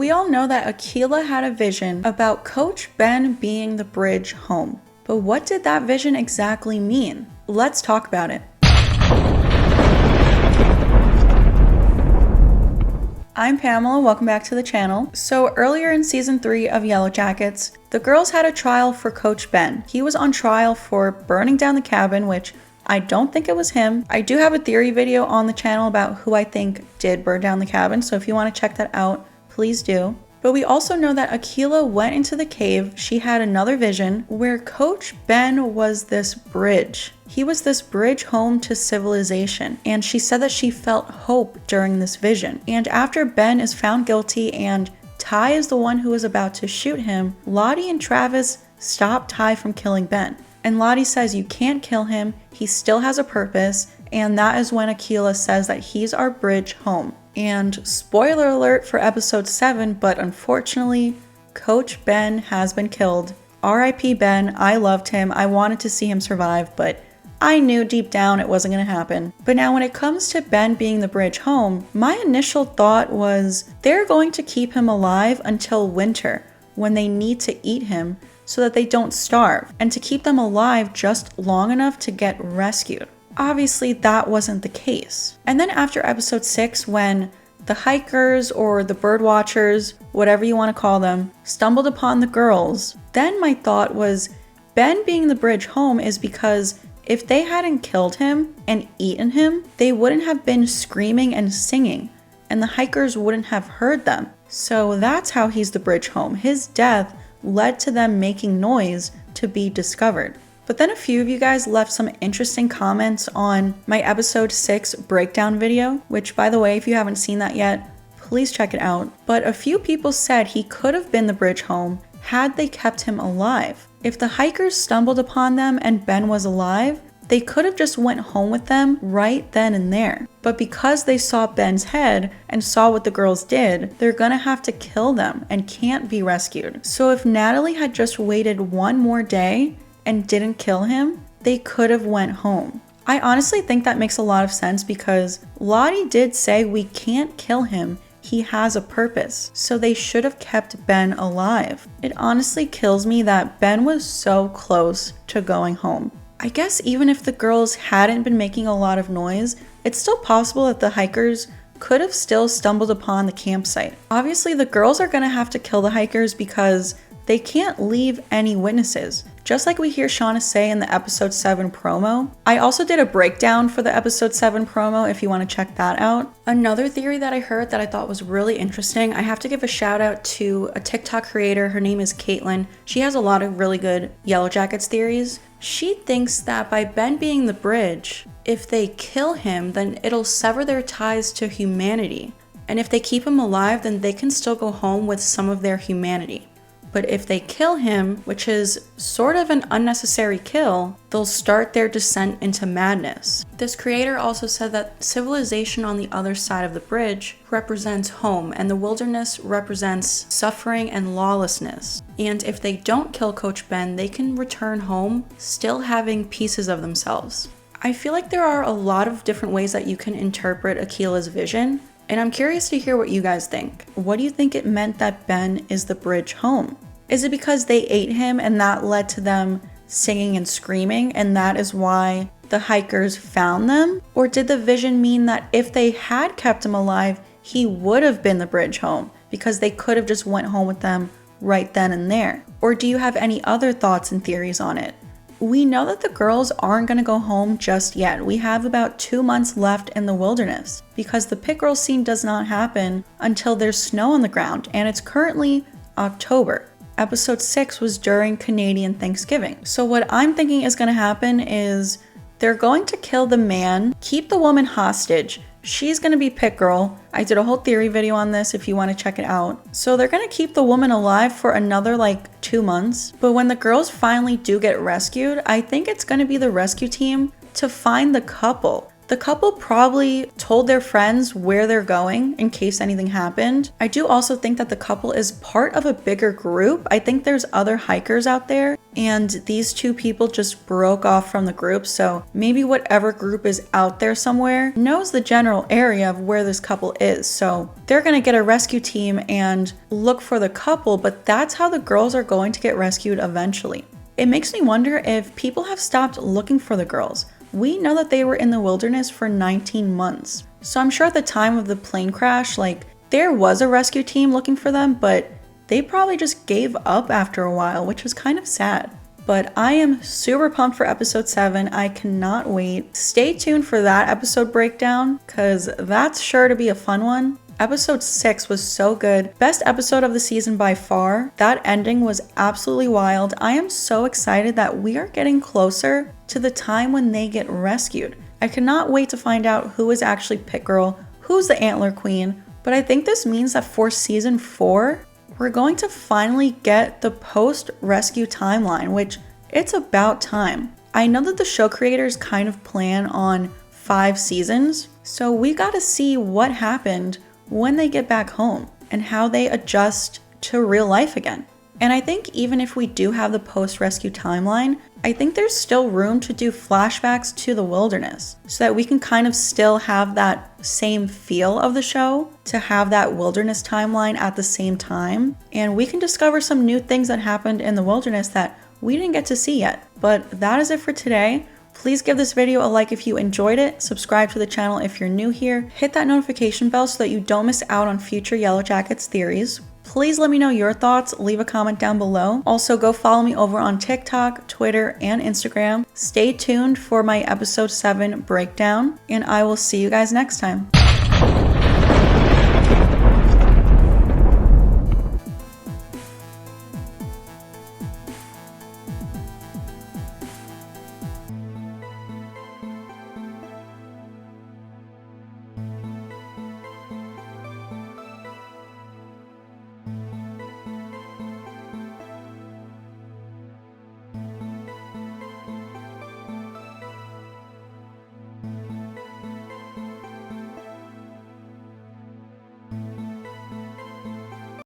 We all know that Akila had a vision about Coach Ben being the bridge home. But what did that vision exactly mean? Let's talk about it. I'm Pamela, welcome back to the channel. So earlier in season 3 of Yellowjackets, the girls had a trial for Coach Ben. He was on trial for burning down the cabin, which I don't think it was him. I do have a theory video on the channel about who I think did burn down the cabin, so if you want to check that out, please do. But we also know that Akilah went into the cave. She had another vision where Coach Ben was this bridge. He was this bridge home to civilization, and she said that she felt hope during this vision. And after Ben is found guilty and Ty is the one who is about to shoot him, Lottie and Travis stop Ty from killing Ben. And Lottie says you can't kill him, he still has a purpose, and that is when Akilah says that he's our bridge home. And spoiler alert for episode 7, but unfortunately, Coach Ben has been killed. R.I.P. Ben, I loved him, I wanted to see him survive, but I knew deep down it wasn't going to happen. But now when it comes to Ben being the bridge home, my initial thought was they're going to keep him alive until winter, when they need to eat him, so that they don't starve, and to keep them alive just long enough to get rescued. Obviously, that wasn't the case. And then after episode 6, when the hikers or the bird watchers, whatever you want to call them, stumbled upon the girls, then my thought was Ben being the bridge home is because if they hadn't killed him and eaten him, they wouldn't have been screaming and singing, and the hikers wouldn't have heard them. So that's how he's the bridge home. His death led to them making noise to be discovered. But then a few of you guys left some interesting comments on my episode 6 breakdown video, which by the way, if you haven't seen that yet, please check it out. But a few people said he could have been the bridge home had they kept him alive. If the hikers stumbled upon them and Ben was alive, they could have just went home with them right then and there. But because they saw Ben's head and saw what the girls did, they're gonna have to kill them and can't be rescued. So if Natalie had just waited one more day and didn't kill him, they could have went home. I honestly think that makes a lot of sense because Lottie did say we can't kill him. He has a purpose, so they should have kept Ben alive. It honestly kills me that Ben was so close to going home. I guess even if the girls hadn't been making a lot of noise, it's still possible that the hikers could have still stumbled upon the campsite. Obviously, the girls are gonna have to kill the hikers because they can't leave any witnesses. Just like we hear Shauna say in the episode 7 promo. I also did a breakdown for the episode 7 promo if you want to check that out. Another theory that I heard that I thought was really interesting, I have to give a shout out to a TikTok creator. Her name is Caitlin. She has a lot of really good Yellowjackets theories. She thinks that by Ben being the bridge, if they kill him, then it'll sever their ties to humanity. And if they keep him alive, then they can still go home with some of their humanity. But if they kill him, which is sort of an unnecessary kill, they'll start their descent into madness. This creator also said that civilization on the other side of the bridge represents home, and the wilderness represents suffering and lawlessness. And if they don't kill Coach Ben, they can return home still having pieces of themselves. I feel like there are a lot of different ways that you can interpret Akilah's vision, and I'm curious to hear what you guys think. What do you think it meant that Ben is the bridge home? Is it because they ate him and that led to them singing and screaming and that is why the hikers found them? Or did the vision mean that if they had kept him alive, he would have been the bridge home because they could have just went home with them right then and there? Or do you have any other thoughts and theories on it? We know that the girls aren't going to go home just yet. We have about 2 months left in the wilderness because the pit girl scene does not happen until there's snow on the ground, and it's currently October. Episode 6 was during Canadian Thanksgiving. So what I'm thinking is going to happen is they're going to kill the man, keep the woman hostage. She's going to be pit girl. I did a whole theory video on this if you want to check it out. So they're going to keep the woman alive for another 2 months. But when the girls finally do get rescued, I think it's going to be the rescue team to find the couple The couple probably told their friends where they're going in case anything happened. I do also think that the couple is part of a bigger group. I think there's other hikers out there, and these two people just broke off from the group, so maybe whatever group is out there somewhere knows the general area of where this couple is, so they're gonna get a rescue team and look for the couple, but that's how the girls are going to get rescued eventually. It makes me wonder if people have stopped looking for the girls. We know that they were in the wilderness for 19 months, so I'm sure at the time of the plane crash, like, there was a rescue team looking for them, but they probably just gave up after a while, which was kind of sad. But I am super pumped for episode 7. I cannot wait. Stay tuned for that episode breakdown, because that's sure to be a fun one. Episode 6 was so good. Best episode of the season by far. That ending was absolutely wild. I am so excited that we are getting closer to the time when they get rescued. I cannot wait to find out who is actually Pit Girl, who's the Antler Queen, but I think this means that for season 4, we're going to finally get the post-rescue timeline, which it's about time. I know that the show creators kind of plan on 5 seasons, so we gotta see what happened when they get back home and how they adjust to real life again. And I think even if we do have the post-rescue timeline, I think there's still room to do flashbacks to the wilderness so that we can kind of still have that same feel of the show, to have that wilderness timeline at the same time. And we can discover some new things that happened in the wilderness that we didn't get to see yet. But that is it for today. Please give this video a like if you enjoyed it, subscribe to the channel if you're new here, hit that notification bell so that you don't miss out on future Yellowjackets theories. Please let me know your thoughts, leave a comment down below. Also, go follow me over on TikTok, Twitter, and Instagram. Stay tuned for my episode 7 breakdown, and I will see you guys next time.